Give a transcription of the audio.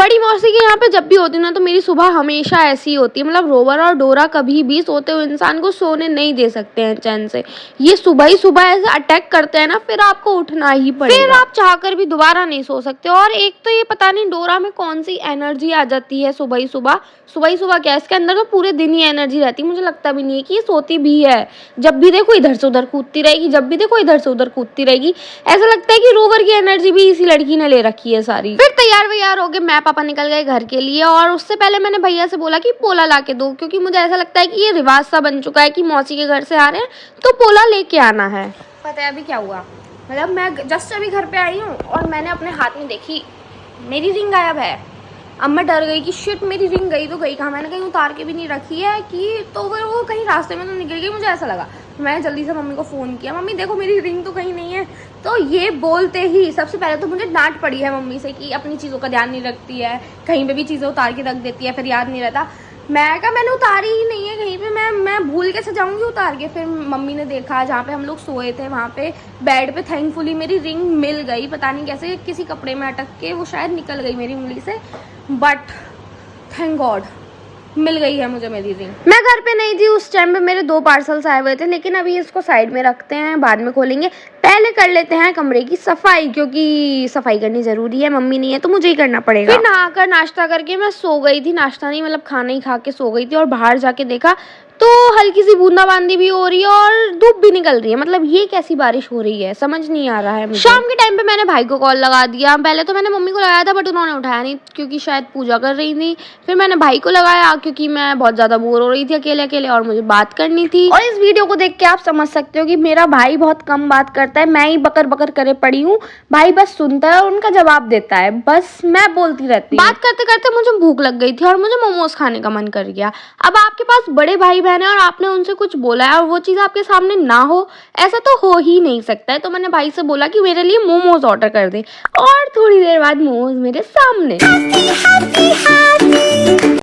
बड़ी मौसी के यहाँ पे जब भी होती हूँ ना तो मेरी सुबह हमेशा ऐसी होती है। मतलब रोवर और डोरा कभी भी सोते हुए इंसान को सोने नहीं दे सकते हैं चैन से। ये सुबह ही सुबह ऐसे अटैक करते हैं ना, फिर आपको उठना ही पड़ेगा। फिर आप चाहकर भी दोबारा नहीं सो सकते। और एक तो ये पता नहीं डोरा में कौन सी एनर्जी आ जाती है सुबह ही सुबह क्या इसके अंदर तो पूरे दिन ही एनर्जी रहती है। मुझे लगता भी नहीं है कि ये सोती भी है। जब भी देखो इधर से उधर कूदती रहेगी, जब भी देखो इधर से उधर कूदती रहेगी। ऐसा लगता है कि रोवर की एनर्जी भी इसी लड़की ने ले रखी है सारी। फिर तैयार हो गए, मैं पापा निकल गए घर के लिए। और उससे पहले मैंने भैया से बोला कि पोला ला के दो, क्योंकि मुझे ऐसा लगता है कि ये रिवाज सा बन चुका है कि मौसी के घर से आ रहे हैं तो पोला लेके आना है। पता है अभी क्या हुआ? मतलब मैं जस्ट अभी घर पे आई हूँ और मैंने अपने हाथ में देखी मेरी रिंग गायब है। अब मैं डर गई कि शिट मेरी रिंग गई तो गई कहाँ। मैंने कहीं उतार के भी नहीं रखी है कि तो वो कहीं रास्ते में तो निकल गई, मुझे ऐसा लगा। मैंने जल्दी से मम्मी को फ़ोन किया, मम्मी देखो मेरी रिंग तो कहीं नहीं है। तो ये बोलते ही सबसे पहले तो मुझे डांट पड़ी है मम्मी से कि अपनी चीज़ों का ध्यान नहीं रखती है, कहीं पे भी चीज़ें उतार के रख देती है, फिर याद नहीं रहता। मैं कहा मैंने उतारी ही नहीं है कहीं पे, मैं भूल कैसे जाऊंगी उतार के। फिर मम्मी ने देखा जहाँ पे हम लोग सोए थे वहाँ पे बेड पे थैंकफुली मेरी रिंग मिल गई। पता नहीं कैसे किसी कपड़े में अटक के वो शायद निकल गई मेरी उंगली से, बट थैंक गॉड मिल गई है मुझे मेरी रिंग। मैं घर पे नहीं थी उस टाइम पे, मेरे 2 पार्सल्स आए हुए थे, लेकिन अभी इसको साइड में रखते हैं, बाद में खोलेंगे। पहले कर लेते हैं कमरे की सफाई, क्योंकि सफाई करनी जरूरी है। मम्मी नहीं है तो मुझे ही करना पड़ेगा। फिर नहाकर नाश्ता करके मैं सो गई थी। नाश्ता नहीं मतलब खाना ही खा के सो गई थी। और बाहर जाके देखा तो हल्की सी बूंदाबांदी भी हो रही है और धूप भी निकल रही है। मतलब ये कैसी बारिश हो रही है समझ नहीं आ रहा है मुझे। शाम के टाइम पे मैंने भाई को कॉल लगा दिया। पहले तो मैंने मम्मी को लगाया था बट उन्होंने उठाया नहीं, क्योंकि शायद पूजा कर रही थी। फिर मैंने भाई को लगाया क्योंकि मैं बहुत ज़्यादा बोर हो रही थी अकेले अकेले और मुझे बात करनी थी। और इस वीडियो को देख के आप समझ सकते हो कि मेरा भाई बहुत कम बात करता है। मैं ही बकर बकर करे पड़ी हूँ, भाई बस सुनता है और उनका जवाब देता है, बस मैं बोलती रहती हूँ। बात करते करते मुझे भूख लग गई थी और मुझे मोमोज खाने का मन कर गया। अब आपके पास बड़े भाई बहन है और आपने उनसे कुछ बोला है और वो चीज़ आपके सामने ना हो, ऐसा तो हो ही नहीं सकता है। तो मैंने भाई से बोला कि मेरे लिए मोमोज ऑर्डर कर दे और थोड़ी देर बाद मोमोज मेरे सामने।